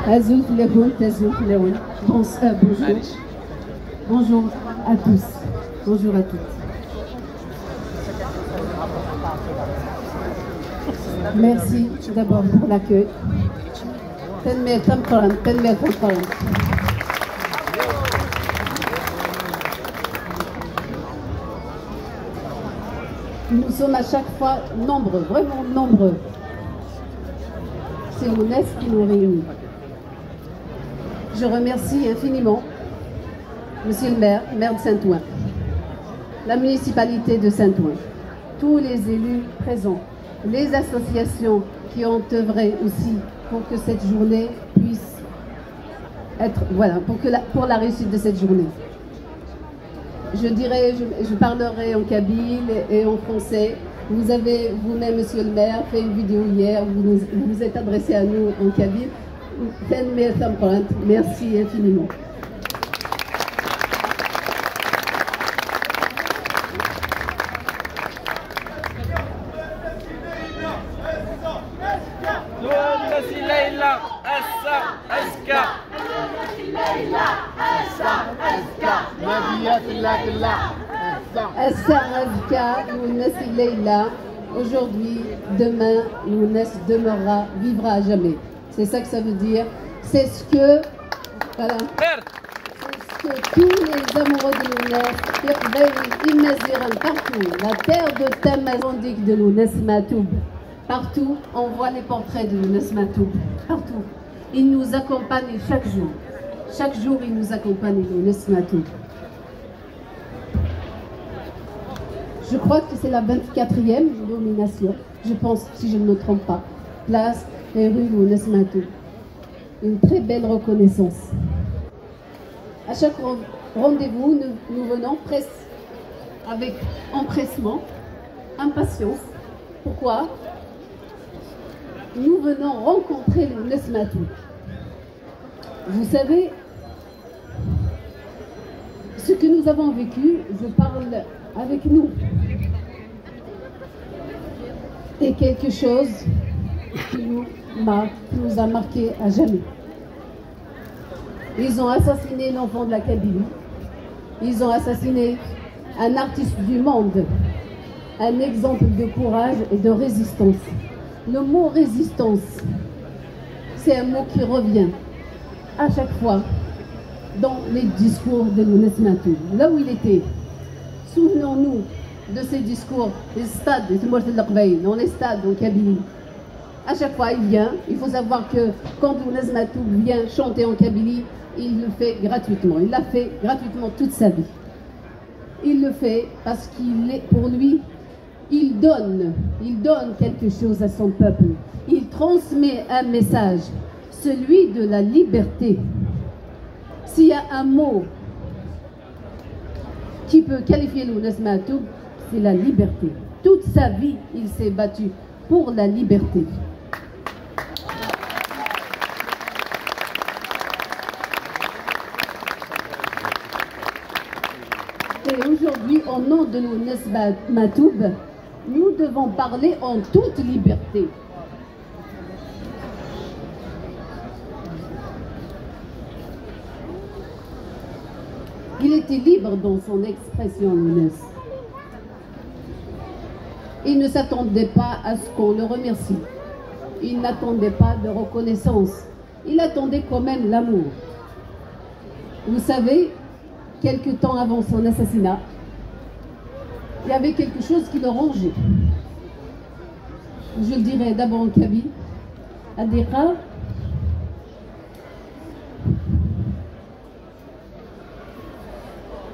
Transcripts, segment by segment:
Azouf Lehoun, Tazouf Lehoun. Bonjour. Bonjour à tous. Bonjour à toutes. Merci d'abord pour l'accueil. Nous sommes à chaque fois nombreux, vraiment nombreux. C'est l'UNES qui nous réunit. Je remercie infiniment Monsieur le maire, maire de Saint-Ouen, la municipalité de Saint-Ouen, tous les élus présents, les associations qui ont œuvré aussi pour que cette journée puisse être, voilà, pour la réussite de cette journée. Je parlerai en kabyle et en français. Vous avez vous-même, Monsieur le maire, fait une vidéo hier, vous vous êtes adressé à nous en kabyle. Merci infiniment. Aujourd'hui, demain, l'UNES demeurera, vivra à jamais. C'est ça que ça veut dire. C'est ce que, voilà, c'est ce que tous les amoureux de l'UNES imaginent partout. La terre de Tamazique de l'UNES Matoub. Partout, on voit les portraits de l'UNES Matoub. Partout. Ils nous accompagnent chaque jour. Chaque jour, ils nous accompagnent, l'UNES Matoub. Je crois que c'est la 24e nomination, je pense, si je ne me trompe pas. Place et rue l'UNES Matoub. Une très belle reconnaissance. À chaque rendez-vous, nous venons presque avec empressement, impatience. Pourquoi? Nous venons rencontrer l'UNES Matoub. Vous savez, ce que nous avons vécu, je parle avec nous. Et quelque chose qui nous a marqué à jamais. Ils ont assassiné l'enfant de la Kabylie. Ils ont assassiné un artiste du monde. Un exemple de courage et de résistance. Le mot résistance, c'est un mot qui revient à chaque fois dans les discours de l'UNES Matoub. Là où il était, souvenons-nous de ces discours, les stades, dans les stades en Kabylie. À chaque fois, il vient. Il faut savoir que quand l'UNES Matoub vient chanter en Kabylie, il le fait gratuitement. Il l'a fait gratuitement toute sa vie. Il le fait parce qu'il est, pour lui, il donne quelque chose à son peuple. Il transmet un message, celui de la liberté. S'il y a un mot qui peut qualifier l'UNES Matoub, c'est la liberté. Toute sa vie, il s'est battu pour la liberté. Et aujourd'hui, au nom de l'UNES Matoub, nous devons parler en toute liberté. Il était libre dans son expression, l'UNES. Il ne s'attendait pas à ce qu'on le remercie. Il n'attendait pas de reconnaissance. Il attendait quand même l'amour. Vous savez, quelque temps avant son assassinat, il y avait quelque chose qui le rongeait. Je le dirais d'abord en kabyle. Adira.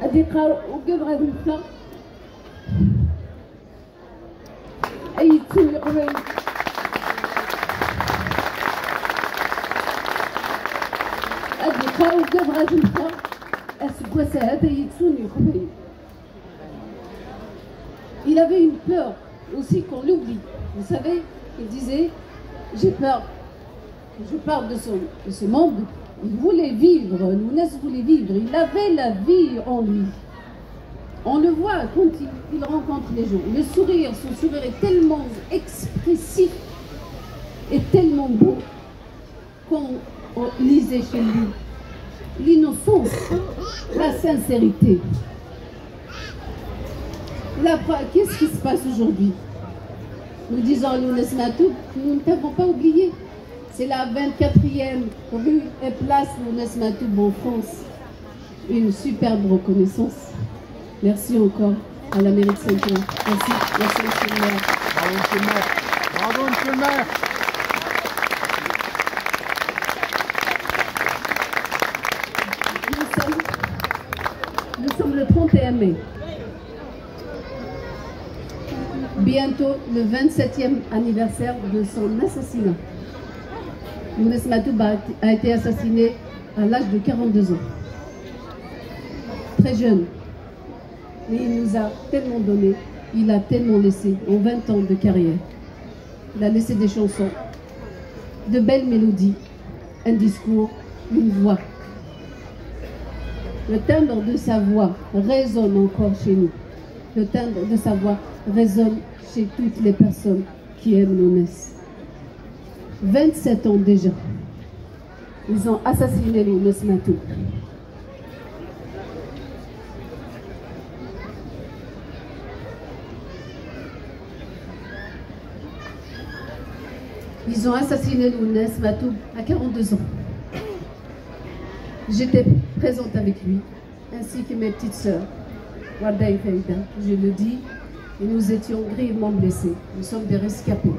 Adira au Gebra d'Ulta. Et il tue le Adira au Gebra d'Ulta. Il avait une peur aussi qu'on l'oublie. Vous savez, il disait, j'ai peur. Je parle de ce monde. Il voulait vivre, l'UNES voulait vivre. Il avait la vie en lui. On le voit quand il rencontre les gens. Le sourire, son sourire est tellement expressif et tellement beau lisez chez lui. L'innocence, la sincérité. Qu'est-ce qui se passe aujourd'hui? Nous disons à Lounès Matoub, nous ne t'avons pas oublié. C'est la 24e rue et place Lounès Matoub en France. Une superbe reconnaissance. Merci encore à la mairie de Saint-Ouen. Merci, merci monsieur le maire. Bravo monsieur le maire. Bravo monsieur le maire. Nous sommes le 31 mai. Bientôt le 27e anniversaire de son assassinat. Lounès Matoub a été assassiné à l'âge de 42 ans. Très jeune. Mais il nous a tellement donné, il a tellement laissé en 20 ans de carrière. Il a laissé des chansons, de belles mélodies, un discours, une voix. Le timbre de sa voix résonne encore chez nous. Le timbre de sa voix résonne chez toutes les personnes qui aiment Lounès. 27 ans déjà, ils ont assassiné Lounès Matoub. Ils ont assassiné Lounès Matoub à 42 ans. J'étais présente avec lui, ainsi que mes petites sœurs, Warda et Faïda. Je le dis, et nous étions grièvement blessés. Nous sommes des rescapés.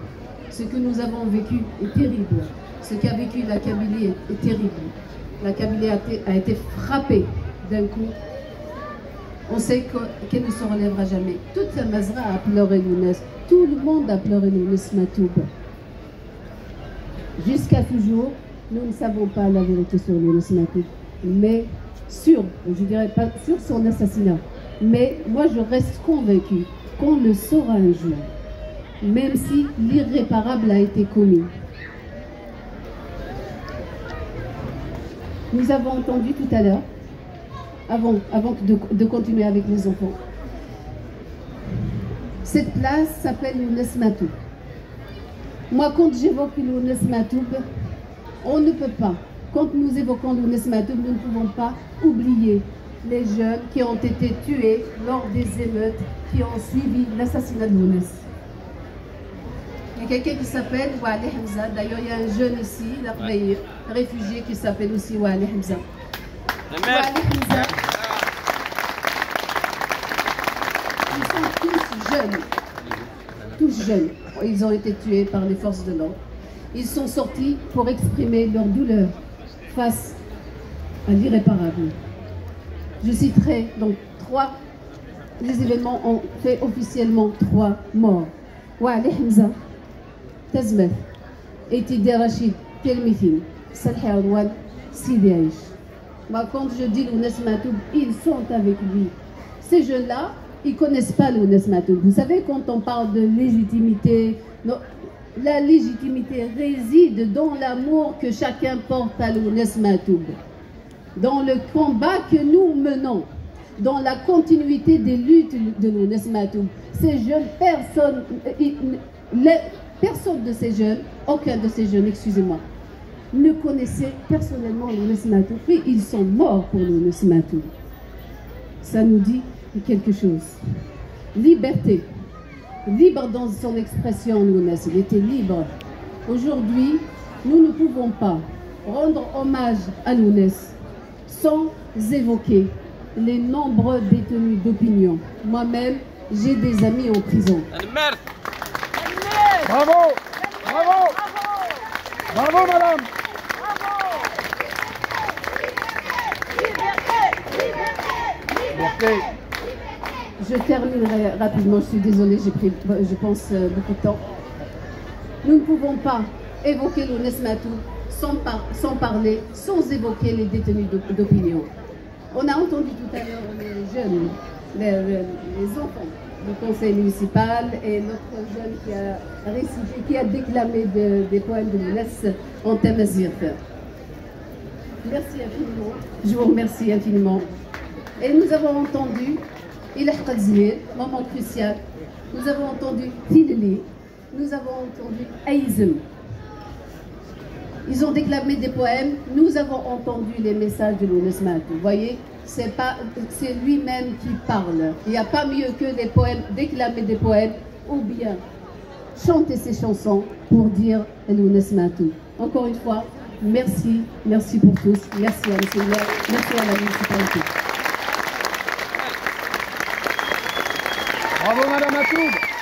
Ce que nous avons vécu est terrible. Ce qu'a vécu la Kabylie est terrible. La Kabylie a été frappée d'un coup. On sait qu'elle ne se relèvera jamais. Toute la Mazra a pleuré Lounès. Tout le monde a pleuré Lounès Matoub. Jusqu'à ce jour, nous ne savons pas la vérité sur Lounès Matoub. Mais je dirais pas sur son assassinat. Mais moi, je reste convaincue qu'on le saura un jour. Même si l'irréparable a été commis. Nous avons entendu tout à l'heure, avant de continuer avec les enfants, cette place s'appelle Lounès Matoub. Moi, quand j'évoque Lounès Matoub, on ne peut pas, quand nous évoquons Lounès Matoub, nous ne pouvons pas oublier les jeunes qui ont été tués lors des émeutes qui ont suivi l'assassinat de Lounès. Il y a quelqu'un qui s'appelle Wali Hamza. D'ailleurs, il y a un jeune ici, un réfugié qui s'appelle aussi Wali Hamza. Wali Hamza. Ils sont tous jeunes. Ils ont été tués par les forces de l'ordre. Ils sont sortis pour exprimer leur douleur face à l'irréparable. Je citerai donc les événements ont fait officiellement 3 morts. Wali Hamza, Tazmeth, Etidé Rachid, Telmithine, Salhi Arwan, Sidi Aïch. Moi, quand je dis Lounès Matoub, ils sont avec lui. Ces jeunes-là, ils ne connaissent pas Lounès Matoub. Vous savez, quand on parle de légitimité, la légitimité réside dans l'amour que chacun porte à Lounès Matoub. Dans le combat que nous menons, dans la continuité des luttes de Lounès Matoub. Ces jeunes, personne de ces jeunes, aucun de ces jeunes, excusez-moi, ne connaissait personnellement Lounès Matoub. Et ils sont morts pour Lounès Matoub. Ça nous dit quelque chose. Liberté. Libre dans son expression, Lounès. Il était libre. Aujourd'hui, nous ne pouvons pas rendre hommage à Lounès sans évoquer les nombreux détenus d'opinion. Moi-même, j'ai des amis en prison. Bravo! Bravo! Bravo, madame! Liberté! Je terminerai rapidement, je suis désolée, j'ai pris, je pense, beaucoup de temps. Nous ne pouvons pas évoquer Lounès Matoub sans parler, sans évoquer les détenus d'opinion. On a entendu tout à l'heure les jeunes, les enfants du conseil municipal et notre jeune qui a récité, qui a déclamé des poèmes de Lounès en Tamazir. Merci infiniment, je vous remercie infiniment. Et nous avons entendu Ilah Qadzmir, moment crucial. Nous avons entendu Tilili, nous avons entendu Aïzem. Ils ont déclamé des poèmes. Nous avons entendu les messages de Lounès Matou. Vous voyez, c'est lui-même qui parle. Il n'y a pas mieux que des poèmes, déclamer des poèmes ou bien chanter ses chansons pour dire Lounès Matou. Encore une fois, merci pour tous. Merci à monsieur le maire, merci à la municipalité. Bravo Madame Matoub.